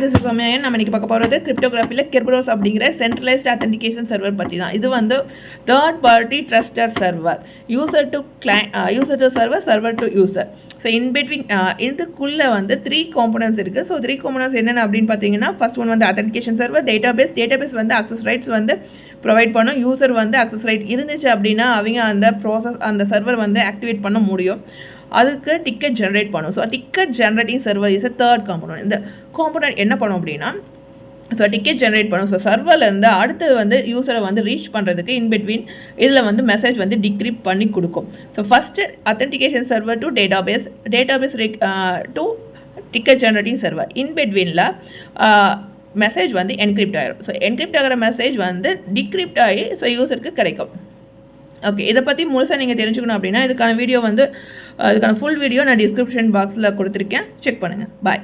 This is Soumya. நம்ம இன்னைக்கு பார்க்க போறது கிரிப்டோகிராஃபில Kerberos அப்படிங்கிற சென்ட்ரலைஸ்ட் ஆத்தென்டிகேஷன் சர்வர் பத்தி தான். இது வந்து third party trusted server, user to client, user to server, server to user. So in between இதுக்குள்ள வந்து 3 components இருக்கு. So 3 components என்னென்ன அப்படினு பாத்தீங்கன்னா first one வந்து authentication server, database வந்து access rights வந்து ப்ரொவைட் பண்ணும். யூசர் வந்து access right இருந்துச்சு அப்படினா அவங்க அந்த process அந்த சர்வர் வந்து ஆக்டிவேட் பண்ண முடியும். அதுக்கு டிக்கெட் ஜெனரேட் பண்ணும். So ticket generating server is third component. இந்த காம்பனன்ட் என்ன பண்ணும் அப்படின்னா ஸோ டிக்கெட் ஜெனரேட் பண்ணும். ஸோ சர்வர்லேருந்து அடுத்தது வந்து யூஸரை வந்து ரீச் பண்ணுறதுக்கு இன்பிட்வீன் இதில் வந்து மெசேஜ் வந்து டிக்ரிப்ட் பண்ணி கொடுக்கும். So first authentication server to database to ticket generating server. இன்பிட்வீனில் மெசேஜ் வந்து என்கிரிப்ட் ஆகிடும். ஸோ என்கிரிப்ட் ஆகிற மெசேஜ் வந்து டிக்ரிப்ட் ஆகி ஸோ யூஸருக்கு கிடைக்கும். ஓகே, இதை பற்றி முழுசாக நீங்கள் தெரிஞ்சுக்கணும் அப்படின்னா இதுக்கான வீடியோ வந்து இதுக்கான ஃபுல் வீடியோ நான் டிஸ்கிரிப்ஷன் பாக்ஸில் கொடுத்துருக்கேன், செக் பண்ணுங்கள். பாய்.